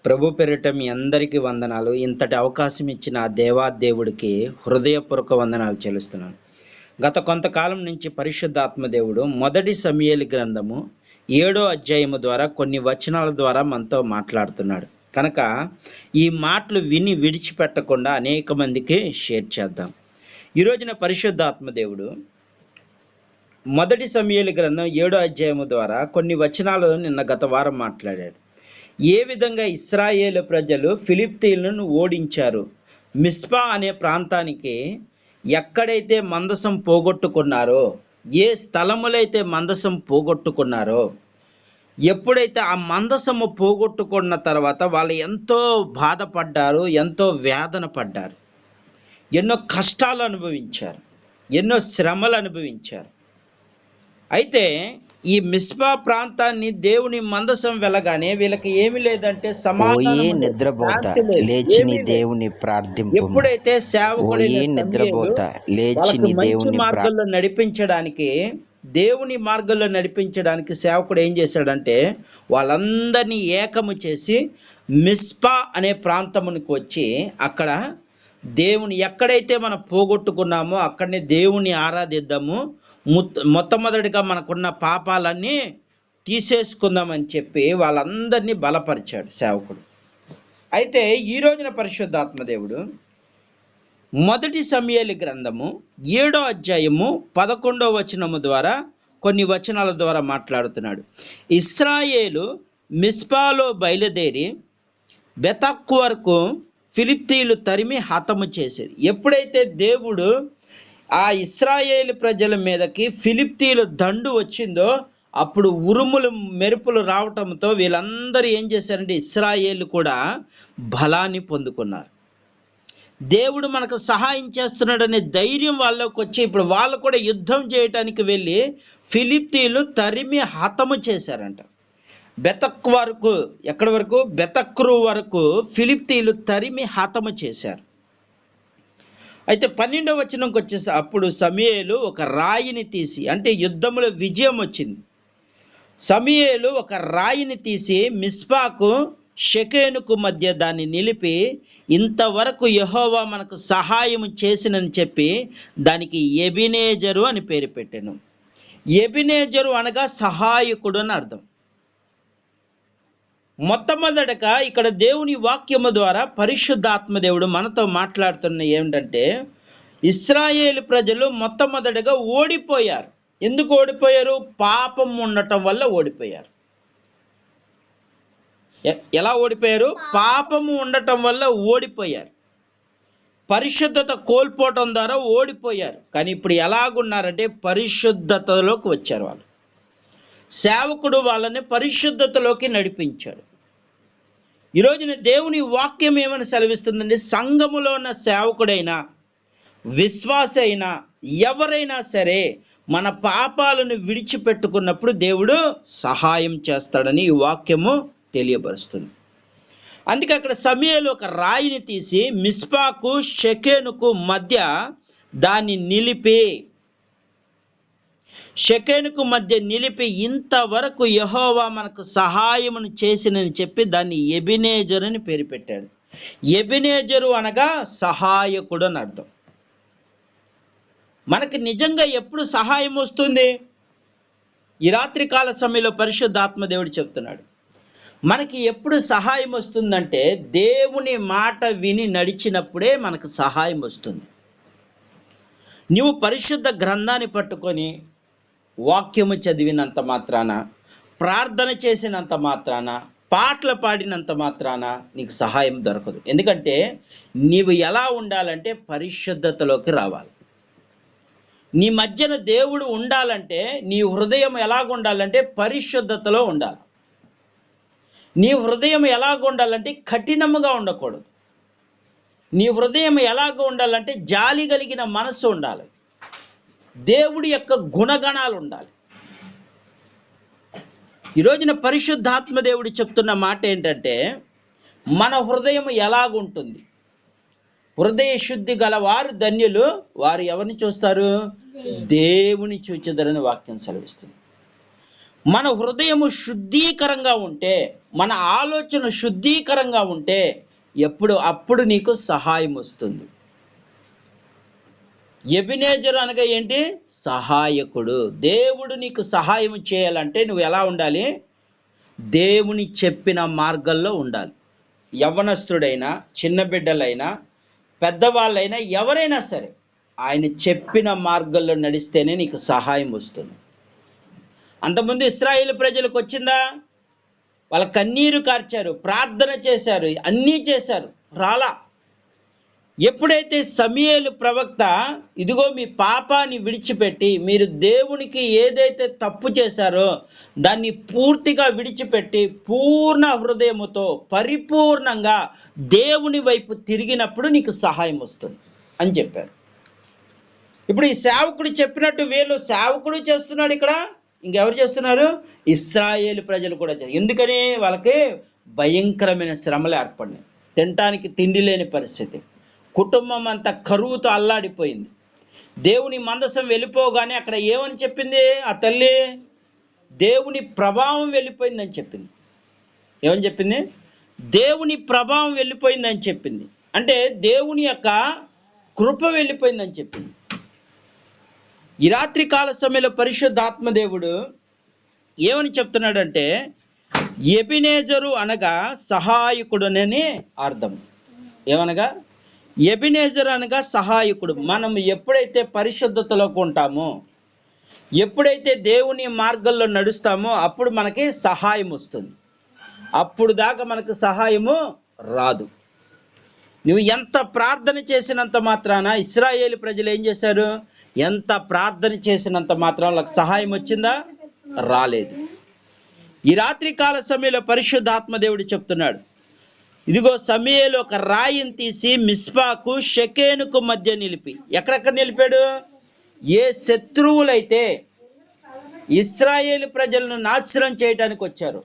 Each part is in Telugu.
ప్రభు పేరిట మీ అందరికీ వందనాలు. ఇంతటి అవకాశం ఇచ్చిన ఆ దేవాదేవుడికి హృదయపూర్వక వందనాలు చెల్లిస్తున్నాను. గత కొంతకాలం నుంచి పరిశుద్ధాత్మ దేవుడు మొదటి సమూయేలు గ్రంథము 7వ అధ్యాయము ద్వారా కొన్ని వచనాల ద్వారా మనతో మాట్లాడుతున్నాడు. కనుక ఈ మాటలు విని విడిచిపెట్టకుండా అనేక మందికి షేర్ చేద్దాం. ఈ రోజున పరిశుద్ధాత్మ దేవుడు మొదటి సమూయేలు గ్రంథం 7వ అధ్యాయము ద్వారా కొన్ని వచనాలు నిన్న గత వారం మాట్లాడాడు. ఏ విధంగా ఇశ్రాయేలు ప్రజలు ఫిలిష్తీయులను ఓడించారు. మిస్పా అనే ప్రాంతానికి ఎక్కడైతే మందసం పోగొట్టుకున్నారో, ఏ స్థలములైతే మందసం పోగొట్టుకున్నారో, ఎప్పుడైతే ఆ మందసము పోగొట్టుకున్న తర్వాత వాళ్ళు ఎంతో బాధపడ్డారు, ఎంతో వేదన పడ్డారు, ఎన్నో కష్టాలు అనుభవించారు, ఎన్నో శ్రమలు అనుభవించారు. అయితే ఈ మిస్పా ప్రాంతాన్ని దేవుని మందసం వెళ్ళగానే వీళ్ళకి ఏమి లేదంటే ఓయి సమాధానం లేదు, నిద్రపోత శాంతి లేదు, లేచి నీ ఏమీ లేదు. దేవుని ప్రార్థింపు. ఎప్పుడైతే సేవకుడైన ఓయి సమూయేలు నిద్రపోత లేచి వాళ్ళకి నీ మంచి దేవుని మార్గంలో నడిపించడానికి, దేవుని మార్గంలో నడిపించడానికి సేవకుడు ఏం చేశాడంటే వాళ్ళందరినీ ఏకము చేసి మిస్పా అనే ప్రాంతమునికి వచ్చి అక్కడ దేవుని ఎక్కడైతే మనం పోగొట్టుకున్నామో అక్కడనే దేవుని ఆరాధిద్దాము, మొట్టమొదటిగా మనకున్న పాపాలన్నీ తీసేసుకుందామని చెప్పి వాళ్ళందరినీ బలపరిచాడు సేవకుడు. అయితే ఈ రోజున పరిశుద్ధాత్మ దేవుడు మొదటి సమూయేలు గ్రంథము 7వ అధ్యాయము 11వ వచనము ద్వారా కొన్ని వచనాల ద్వారా మాట్లాడుతున్నాడు. ఇశ్రాయేలు మిస్పాలో బయలుదేరి బెతక్కు వరకు ఫిలిష్తీయులు తరిమి హతము చేశారు. ఎప్పుడైతే దేవుడు ఆ ఇశ్రాయేలు ప్రజల మీదకి ఫిలిష్తీయుల దండు వచ్చిందో అప్పుడు ఉరుములు మెరుపులు రావటంతో వీళ్ళందరూ ఏం చేశారంటే ఇశ్రాయేలు కూడా బలాన్ని పొందుకున్నారు. దేవుడు మనకు సహాయం చేస్తున్నాడనే ధైర్యం వాళ్ళకి వచ్చి ఇప్పుడు వాళ్ళు కూడా యుద్ధం చేయటానికి వెళ్ళి ఫిలిష్తీయులు తరిమి హతము చేశారంట. బెతక్ వరకు, ఎక్కడి వరకు? బెతక్రు వరకు ఫిలిష్తీయులు తరిమి హతము చేశారు. అయితే 12వ వచనంకి వచ్చేసి అప్పుడు సమూయేలు ఒక రాయిని తీసి, అంటే యుద్ధంలో విజయం వచ్చింది, సమూయేలు ఒక రాయిని తీసి మిస్పాకు షెకెనుకు మధ్య దాన్ని నిలిపి ఇంతవరకు యెహోవా మనకు సహాయం చేసినని చెప్పి దానికి ఎబినేజరు అని పేరు పెట్టాను. ఎబినేజరు అనగా సహాయకుడు అని అర్థం. మొట్టమొదటగా ఇక్కడ దేవుని వాక్యము ద్వారా పరిశుద్ధాత్మ దేవుడు మనతో మాట్లాడుతున్న ఏమిటంటే ఇశ్రాయేలు ప్రజలు మొట్టమొదటగా ఓడిపోయారు. ఎందుకు ఓడిపోయారు? పాపం ఉండటం వల్ల ఓడిపోయారు. ఎలా ఓడిపోయారు? పాపము ఉండటం వల్ల ఓడిపోయారు. పరిశుద్ధత కోల్పోవటం ద్వారా ఓడిపోయారు. కానీ ఇప్పుడు ఎలాగున్నారంటే పరిశుద్ధతలోకి వచ్చారు. వాళ్ళు సేవకుడు వాళ్ళని పరిశుద్ధతలోకి నడిపించాడు. ఈరోజున దేవుని వాక్యం ఏమని సెలవిస్తుందండి? సంఘములో ఉన్న సేవకుడైనా విశ్వాస అయినా ఎవరైనా సరే మన పాపాలను విడిచిపెట్టుకున్నప్పుడు దేవుడు సహాయం చేస్తాడని ఈ వాక్యము తెలియపరుస్తుంది. అందుకే అక్కడ సమూయేలు ఒక రాయిని తీసి మిస్పాకు షెకెనుకు మధ్య దాన్ని నిలిపి, షెకెనుకు మధ్య నిలిపి ఇంతవరకు యెహోవా మనకు సహాయమును చేసినని చెప్పి దాన్ని ఎబినేజరు అని పేరు పెట్టాడు. ఎబినేజరు అనగా సహాయకుడు అని అర్థం. మనకి నిజంగా ఎప్పుడు సహాయం వస్తుంది? ఈ రాత్రి కాల సమయంలో పరిశుద్ధాత్మ దేవుడు చెప్తున్నాడు, మనకి ఎప్పుడు సహాయం వస్తుందంటే దేవుని మాట విని నడిచినప్పుడే మనకు సహాయం వస్తుంది. నీవు పరిశుద్ధ గ్రంథాన్ని పట్టుకొని వాక్యము చదివినంత మాత్రాన, ప్రార్థన చేసినంత మాత్రాన, పాటలు పాడినంత మాత్రాన నీకు సహాయం దొరకదు. ఎందుకంటే నీవు ఎలా ఉండాలంటే పరిశుద్ధతలోకి రావాలి. నీ మధ్యన దేవుడు ఉండాలంటే నీ హృదయం ఎలాగ ఉండాలంటే పరిశుద్ధతలో ఉండాలి. నీ హృదయం ఎలాగ ఉండాలంటే కఠినముగా ఉండకూడదు. నీ హృదయం ఎలాగ ఉండాలంటే జాలి కలిగిన మనస్సు ఉండాలి. దేవుడి యొక్క గుణగణాలు ఉండాలి. ఈరోజున పరిశుద్ధాత్మ దేవుడు చెప్తున్న మాట ఏంటంటే మన హృదయం ఎలాగుంటుంది? హృదయ శుద్ధి గల వారు ధన్యులు, వారు ఎవరిని చూస్తారు? దేవుని చూచెదరని వాక్యం సెలవిస్తుంది. మన హృదయము శుద్ధీకరంగా ఉంటే మన ఆలోచన శుద్ధీకరంగా ఉంటే అప్పుడు నీకు సహాయం వస్తుంది. ఎబినేజరు అనగా ఏంటి? సహాయకుడు. దేవుడు నీకు సహాయం చేయాలంటే నువ్వు ఎలా ఉండాలి? దేవుని చెప్పిన మార్గంలో ఉండాలి. యవ్వనస్తుడైనా, చిన్న బిడ్డలైనా, పెద్దవాళ్ళైనా, ఎవరైనా సరే ఆయన చెప్పిన మార్గంలో నడిస్తేనే నీకు సహాయం వస్తుంది. అంతకుముందు ఇశ్రాయేలు ప్రజలకు వచ్చిందా? వాళ్ళ కన్నీరు కార్చారు, ప్రార్థన చేశారు, అన్నీ చేశారు, రాలా. ఎప్పుడైతే సమూయేలు ప్రవక్త ఇదిగో మీ పాపాన్ని విడిచిపెట్టి మీరు దేవునికి ఏదైతే తప్పు చేశారో దాన్ని పూర్తిగా విడిచిపెట్టి పూర్ణ హృదయముతో పరిపూర్ణంగా దేవుని వైపు తిరిగినప్పుడు నీకు సహాయం వస్తుంది అని చెప్పారు. ఇప్పుడు ఈ సేవకుడు చెప్పినట్టు వీళ్ళు సేవకుడు చేస్తున్నాడు, ఇక్కడ ఇంకెవరు చేస్తున్నారు? ఇశ్రాయేలు ప్రజలు కూడా చేస్తారు. ఎందుకని? వాళ్ళకి భయంకరమైన శ్రమలు ఏర్పడినాయి. తినటానికి తిండి లేని పరిస్థితి, కుటుంబం అంతా కరువుతో అల్లాడిపోయింది. దేవుని మందసం వెళ్ళిపోగానే అక్కడ ఏమని చెప్పింది ఆ తల్లి? దేవుని ప్రభావం వెళ్ళిపోయిందని చెప్పింది. ఏమని చెప్పింది? దేవుని ప్రభావం వెళ్ళిపోయిందని చెప్పింది. అంటే దేవుని యొక్క కృప వెళ్ళిపోయిందని చెప్పింది. ఈ రాత్రి కాల సమయంలో పరిశుద్ధాత్మ దేవుడు ఏమని చెప్తున్నాడంటే, ఎబినేజరు అనగా సహాయకుడునని అర్థం. ఏమనగా? ఎబినేజరు అనగా సహాయకుడు. మనం ఎప్పుడైతే పరిశుద్ధతలోకి ఉంటామో, ఎప్పుడైతే దేవుని మార్గంలో నడుస్తామో అప్పుడు మనకి సహాయం వస్తుంది. అప్పుడు దాకా మనకు సహాయము రాదు. నువ్వు ఎంత ప్రార్థన చేసినంత మాత్రాన ఇశ్రాయేలు ప్రజలు ఏం చేశారు? ఎంత ప్రార్థన చేసినంత మాత్రం వాళ్ళకి సహాయం వచ్చిందా? రాలేదు. ఈ రాత్రి కాల సమయంలో పరిశుద్ధాత్మ దేవుడు చెప్తున్నాడు, ఇదిగో సమూయేలు ఒక రాయిని తీసి మిస్పాకు షెకెనుకు మధ్య నిలిపి. ఎక్కడెక్కడ నిలిపాడు? ఏ శత్రువులైతే ఇశ్రాయేలు ప్రజలను నాశనం చేయడానికి వచ్చారు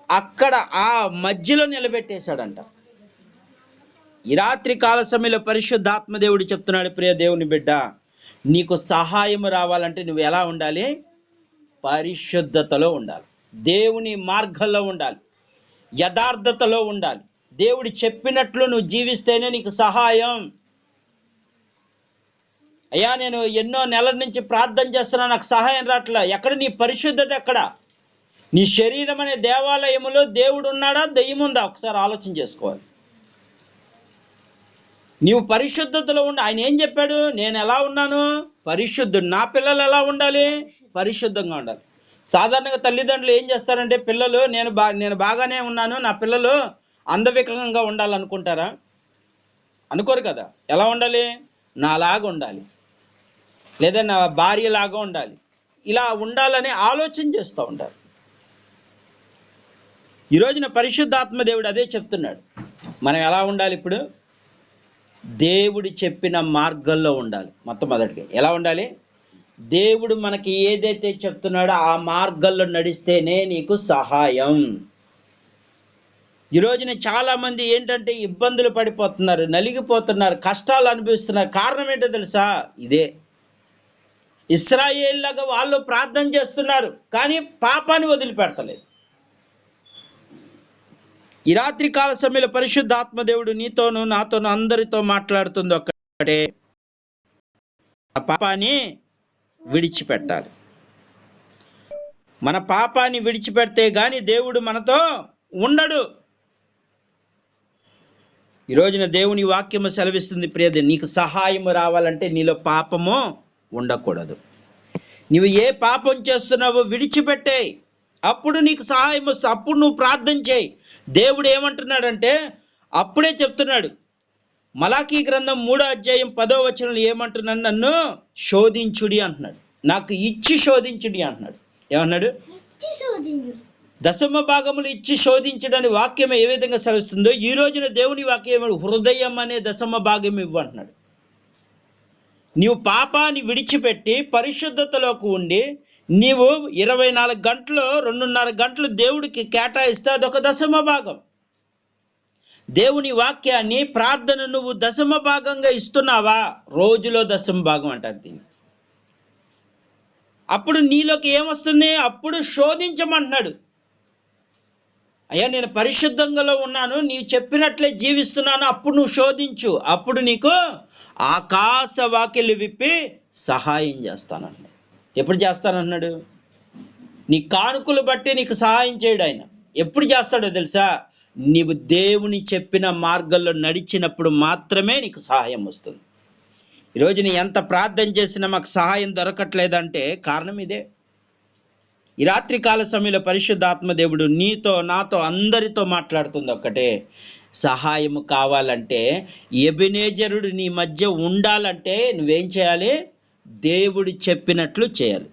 అక్కడ ఆ మధ్యలో నిలబెట్టేశాడంట. ఈ రాత్రి కాల సమయంలో పరిశుద్ధాత్మ దేవుడు చెప్తున్నాడు, ప్రియ దేవుని బిడ్డ, నీకు సహాయం రావాలంటే నువ్వు ఎలా ఉండాలి? పరిశుద్ధతలో ఉండాలి, దేవుని మార్గంలో ఉండాలి, యథార్థతలో ఉండాలి. దేవుడు చెప్పినట్లు నువ్వు జీవిస్తేనే నీకు సహాయం. అయ్యా నేను ఎన్నో నెలల నుంచి ప్రార్థన చేస్తున్నా, నాకు సహాయం రావట్లే. ఎక్కడ నీ పరిశుద్ధత? ఎక్కడ? నీ శరీరం అనే దేవాలయములో దేవుడు ఉన్నాడా, దెయ్యం ఉందా? ఒకసారి ఆలోచన చేసుకోవాలి. నీవు పరిశుద్ధతలో ఉండి. ఆయన ఏం చెప్పాడు? నేను ఎలా ఉన్నాను? పరిశుద్ధుడు. నా పిల్లలు ఎలా ఉండాలి? పరిశుద్ధంగా ఉండాలి. సాధారణంగా తల్లిదండ్రులు ఏం చేస్తారంటే, పిల్లలు నేను బాగానే ఉన్నాను, నా పిల్లలు అందవికంగా ఉండాలనుకుంటారా? అనుకోరు కదా. ఎలా ఉండాలి? నాలాగా ఉండాలి, లేదా నా భార్యలాగా ఉండాలి, ఇలా ఉండాలని ఆలోచన చేస్తూ ఉంటారు. ఈరోజున పరిశుద్ధాత్మ దేవుడు అదే చెప్తున్నాడు. మనం ఎలా ఉండాలి? ఇప్పుడు దేవుడు చెప్పిన మార్గంలో ఉండాలి. మొట్టమొదటిగా ఎలా ఉండాలి? దేవుడు మనకి ఏదైతే చెప్తున్నాడో ఆ మార్గంలో నడిస్తేనే నీకు సహాయం. ఈరోజున చాలామంది ఏంటంటే ఇబ్బందులు పడిపోతున్నారు, నలిగిపోతున్నారు, కష్టాలు అనుభవిస్తున్నారు. కారణం ఏంటో తెలుసా? ఇదే. ఇశ్రాయేలులాగా వాళ్ళు ప్రార్థన చేస్తున్నారు కానీ పాపాన్ని వదిలిపెడతలేదు. ఈ రాత్రి కాల సమయంలో పరిశుద్ధాత్మ దేవుడు నీతోనూ నాతోనూ అందరితో మాట్లాడుతుంది ఒక్కటే, పాపాన్ని విడిచిపెట్టాలి. మన పాపాన్ని విడిచిపెడితే గాని దేవుడు మనతో ఉండడు. ఈ రోజున దేవుని వాక్యము సెలవిస్తుంది, ప్రియది, నీకు సహాయం రావాలంటే నీలో పాపము ఉండకూడదు. నువ్వు ఏ పాపం చేస్తున్నావో విడిచిపెట్టే, అప్పుడు నీకు సహాయం వస్తుంది. అప్పుడు నువ్వు ప్రార్థన చేయి. దేవుడు ఏమంటున్నాడంటే అప్పుడే చెప్తున్నాడు. మలాకీ గ్రంథం 3వ అధ్యాయం 10వ వచనంలో ఏమంటున్నాడు? నన్ను శోధించుడి అంటున్నాడు, నాకు ఇచ్చి శోధించుడి అంటున్నాడు. ఏమన్నాడు? దశమ భాగములు ఇచ్చి శోధించడని వాక్యం ఏ విధంగా సెలవుస్తుందో ఈ రోజున దేవుని వాక్యం హృదయం అనే దశమ భాగం ఇవ్వు అంటున్నాడు. నీవు పాపాన్ని విడిచిపెట్టి పరిశుద్ధతలోకి ఉండి నీవు 24 గంటలు 2.5 గంటలు దేవుడికి కేటాయిస్తే అదొక దశమ భాగం. దేవుని వాక్యాన్ని ప్రార్థన నువ్వు దశమ భాగంగా ఇస్తున్నావా? రోజులో దశమ భాగం అంటారు దీన్ని. అప్పుడు నీలోకి ఏమొస్తుంది? అప్పుడు శోధించమంటున్నాడు. అయ్యా నేను పరిశుద్ధంగా ఉన్నాను, నీవు చెప్పినట్లే జీవిస్తున్నాను, అప్పుడు నువ్వు శోధించు, అప్పుడు నీకు ఆకాశ వాకిలి విప్పి సహాయం చేస్తానన్నాడు. ఎప్పుడు చేస్తానన్నాడు? నీ కానుకలు బట్టి నీకు సహాయం చేయడు ఆయన. ఎప్పుడు చేస్తాడో తెలుసా? నీవు దేవుని చెప్పిన మార్గంలో నడిచినప్పుడు మాత్రమే నీకు సహాయం వస్తుంది. ఈరోజు నీ ఎంత ప్రార్థన చేసినా మాకు సహాయం దొరకట్లేదంటే కారణం ఇదే. ఈ రాత్రి కాల సమయంలో పరిశుద్ధాత్మ దేవుడు నీతో నాతో అందరితో మాట్లాడుతుంది ఒక్కటే, సహాయం కావాలంటే, ఎబెనేజరుడు నీ మధ్య ఉండాలంటే నువ్వేం చేయాలి? దేవుడు చెప్పినట్లు చేయాలి.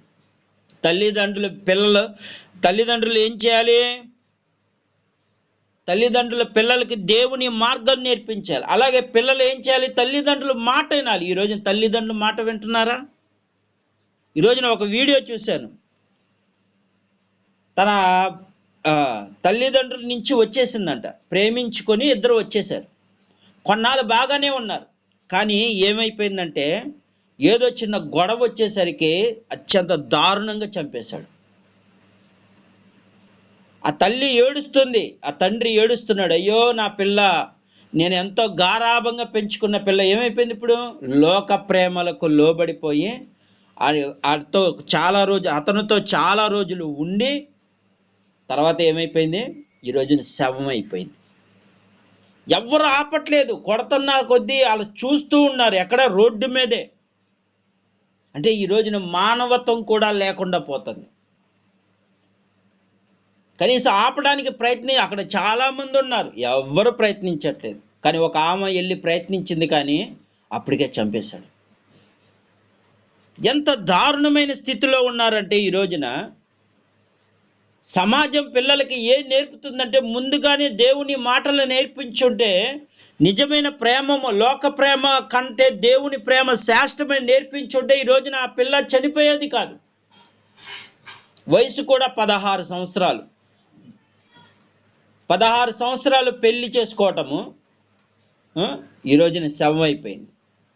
తల్లిదండ్రులు ఏం చేయాలి? తల్లిదండ్రుల పిల్లలకి దేవుని మార్గం నేర్పించాలి. అలాగే పిల్లలు ఏం చేయాలి? తల్లిదండ్రుల మాట వినాలి. ఈరోజు తల్లిదండ్రుల మాట వింటున్నారా? ఈరోజున ఒక వీడియో చూశాను. తన తల్లిదండ్రుల నుంచి వచ్చేసిందంట, ప్రేమించుకొని ఇద్దరు వచ్చేసారు. కొన్నాళ్ళు బాగానే ఉన్నారు, కానీ ఏమైపోయిందంటే ఏదో చిన్న గొడవ వచ్చేసరికి అత్యంత దారుణంగా చంపేశాడు. ఆ తల్లి ఏడుస్తుంది, ఆ తండ్రి ఏడుస్తున్నాడు, అయ్యో నా పిల్ల, నేను ఎంతో గారాభంగా పెంచుకున్న పిల్ల ఏమైపోయింది ఇప్పుడు? లోక ప్రేమలకు లోబడిపోయి అతనితో చాలా రోజులు ఉండి తర్వాత ఏమైపోయింది? ఈ రోజున శవం అయిపోయింది. ఎవరు ఆపట్లేదు, కొడుతున్న కొద్దీ వాళ్ళు చూస్తూ ఉన్నారు, ఎక్కడ రోడ్డు మీదే. అంటే ఈ రోజున మానవత్వం కూడా లేకుండా పోతుంది. కనీసం ఆపడానికి అక్కడ చాలామంది ఉన్నారు, ఎవ్వరు ప్రయత్నించట్లేదు. కానీ ఒక ఆమె వెళ్ళి ప్రయత్నించింది, కానీ అప్పటికే చంపేశాడు. ఎంత దారుణమైన స్థితిలో ఉన్నారంటే ఈ రోజున సమాజం పిల్లలకి ఏం నేర్పుతుందంటే, ముందుగానే దేవుని మాటలు నేర్పించుంటే నిజమైన ప్రేమ, లోక ప్రేమ కంటే దేవుని ప్రేమ శ్రేష్టమైన నేర్పించుంటే ఈ రోజున ఆ పిల్ల చనిపోయేది కాదు. వయసు కూడా 16 సంవత్సరాలు. 16 సంవత్సరాలు పెళ్లి చేసుకోవటము, ఈ రోజున శవం అయిపోయింది.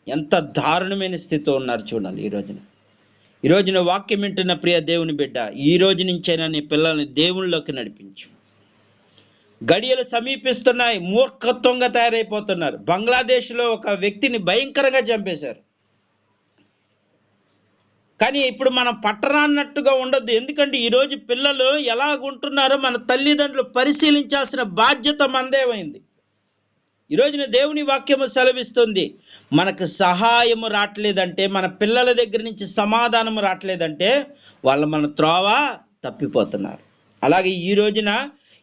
ఎంత దారుణమైన స్థితిలో ఉన్నారు చూడండి. ఈ రోజున వాక్యం వింటున్న ప్రియ దేవుని బిడ్డ, ఈ రోజు నుంచైనా నీ పిల్లల్ని దేవునిలోకి నడిపించు. గడియలు సమీపిస్తున్నాయి, మూర్ఖత్వంగా తయారైపోతున్నారు. బంగ్లాదేశ్లో ఒక వ్యక్తిని భయంకరంగా చంపేశారు. కానీ ఇప్పుడు మనం పట్టరాన్నట్టుగా ఉండొద్దు. ఎందుకంటే ఈరోజు పిల్లలు ఎలాగుంటున్నారో మన తల్లిదండ్రులు పరిశీలించాల్సిన బాధ్యత మనదేమైంది. ఈరోజున దేవుని వాక్యము సెలవిస్తుంది, మనకు సహాయము రావట్లేదంటే, మన పిల్లల దగ్గర నుంచి సమాధానము రావట్లేదంటే వాళ్ళు మన త్రోవ తప్పిపోతున్నారు. అలాగే ఈ రోజున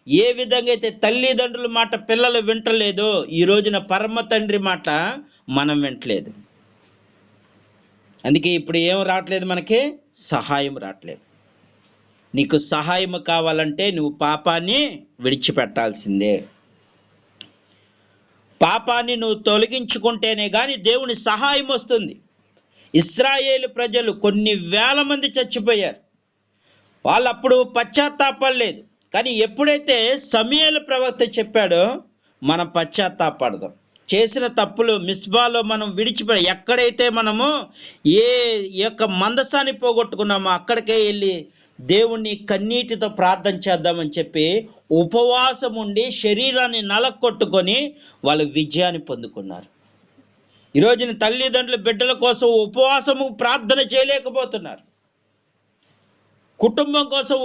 ఏ విధంగా అయితే తల్లిదండ్రుల మాట పిల్లలు వింటలేదో, ఈ రోజున పరమ తండ్రి మాట మనం వింటలేదు. అందుకే ఇప్పుడు ఏం రావట్లేదు, మనకి సహాయం రావట్లేదు. నీకు సహాయం కావాలంటే నువ్వు పాపాన్ని విడిచిపెట్టాల్సిందే. పాపాన్ని నువ్వు తొలగించుకుంటేనే కానీ దేవుని సహాయం వస్తుంది. ఇశ్రాయేలు ప్రజలు కొన్ని వేల మంది చచ్చిపోయారు, వాళ్ళు అప్పుడు పశ్చాత్తాపడలేదు. కానీ ఎప్పుడైతే సమూయేలు ప్రవక్త చెప్పాడో మనం పశ్చాత్తాపడదాం. చేసిన తప్పులు మిస్బాలో మనం ఎక్కడైతే మనము ఏ యొక్క మందసాన్ని పోగొట్టుకున్నామో అక్కడికే వెళ్ళి దేవుణ్ణి కన్నీటితో ప్రార్థన చేద్దామని చెప్పి ఉపవాసం ఉండి శరీరాన్ని నలకొట్టుకొని వాళ్ళు విజయాన్ని పొందుకున్నారు. ఈరోజున తల్లిదండ్రులు బిడ్డల కోసం ఉపవాసము ప్రార్థన చేయలేకపోతున్నారు. కుటుంబం కోసం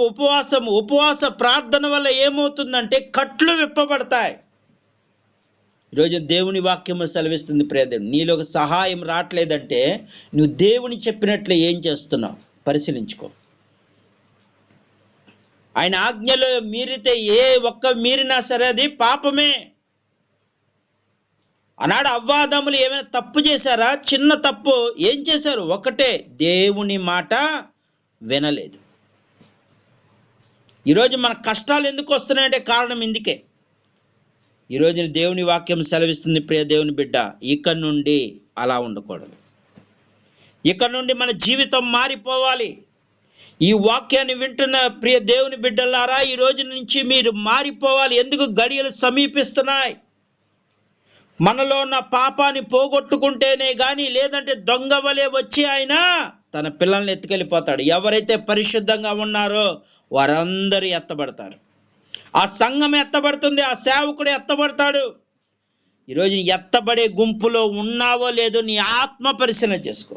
ఉపవాస ప్రార్థన వల్ల ఏమవుతుందంటే కట్లు విప్పబడతాయి. ఈరోజు దేవుని వాక్యము సెలవిస్తుంది, ప్రియదేవుడు, నీలోకి సహాయం రావట్లేదంటే నువ్వు దేవుని చెప్పినట్లు ఏం చేస్తున్నావు పరిశీలించుకో. ఆయన ఆజ్ఞలో మీరితే ఏ ఒక్క మీరినా సరే అది పాపమే. ఆనాడు అవ్వాదములు ఏమైనా తప్పు చేశారా? చిన్న తప్పు ఏం చేశారు? ఒకటే, దేవుని మాట వినలేదు. ఈరోజు మన కష్టాలు ఎందుకు వస్తున్నాయంటే కారణం ఇందుకే. ఈరోజు దేవుని వాక్యం సెలవిస్తుంది, ప్రియ దేవుని బిడ్డ, ఇక నుండి అలా ఉండకూడదు. ఇక నుండి మన జీవితం మారిపోవాలి. ఈ వాక్యాన్ని వింటున్న ప్రియ దేవుని బిడ్డలారా, ఈ రోజు నుంచి మీరు మారిపోవాలి. ఎందుకు? గడియలు సమీపిస్తున్నాయి. మనలో ఉన్న పాపాన్ని పోగొట్టుకుంటేనే కానీ, లేదంటే దొంగ వలె వచ్చి ఆయన తన పిల్లల్ని ఎత్తుకెళ్ళిపోతాడు. ఎవరైతే పరిశుద్ధంగా ఉన్నారో వారందరూ ఎత్తబడతారు. ఆ సంఘం ఎత్తబడుతుంది, ఆ సేవకుడు ఎత్తబడతాడు. ఈరోజు ఎత్తబడే గుంపులో ఉన్నావో లేదో నీ ఆత్మ పరిశీలన చేసుకో.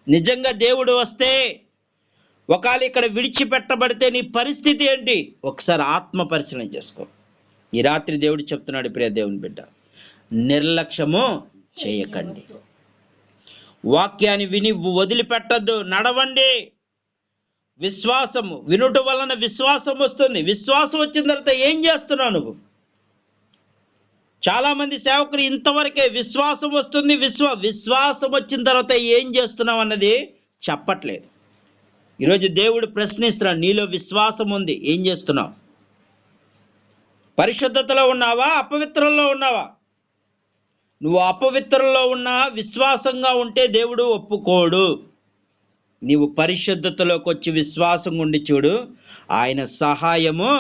నిజంగా దేవుడు వస్తే ఒకవేళ ఇక్కడ విడిచిపెట్టబడితే నీ పరిస్థితి ఏంటి? ఒకసారి ఆత్మ పరిశీలన చేసుకో. ఈ రాత్రి దేవుడు చెప్తున్నాడు, ప్రియ దేవుని బిడ్డ, నిర్లక్ష్యము చేయకండి. వాక్యాన్ని విని వదిలిపెట్టద్దు, నడవండి. విశ్వాసము వినుట వలన విశ్వాసం వస్తుంది. విశ్వాసం వచ్చిన తర్వాత ఏం చేస్తున్నావు నువ్వు? చాలామంది సేవకులు ఇంతవరకే విశ్వాసం వస్తుంది, విశ్వాసం వచ్చిన తర్వాత ఏం చేస్తున్నావు అన్నది చెప్పట్లేదు. ఈరోజు దేవుడు ప్రశ్నిస్తున్నాడు, నీలో విశ్వాసం ఉంది, ఏం చేస్తున్నావు? పరిశుద్ధతలో ఉన్నావా, అపవిత్రంలో ఉన్నావా? నువ్వు అపవిత్రంలో ఉన్నా విశ్వాసంగా ఉంటే దేవుడు ఒప్పుకోడు. నీవు పరిశుద్ధతలోకి వచ్చి విశ్వాసం ఉండి చూడు, ఆయన సహాయము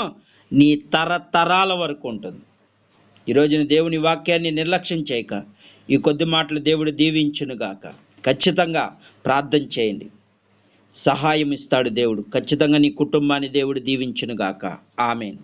నీ తరతరాల వరకు ఉంటుంది. ఈరోజున దేవుని వాక్యాన్ని నిర్లక్ష్యం చేయక ఈ కొద్ది మాటలు దేవుడు దీవించునుగాక. ఖచ్చితంగా ప్రార్థన చేయండి, సహాయం ఇస్తాడు దేవుడు. ఖచ్చితంగా నీ కుటుంబాన్ని దేవుడు దీవించునుగాక. ఆమేన్.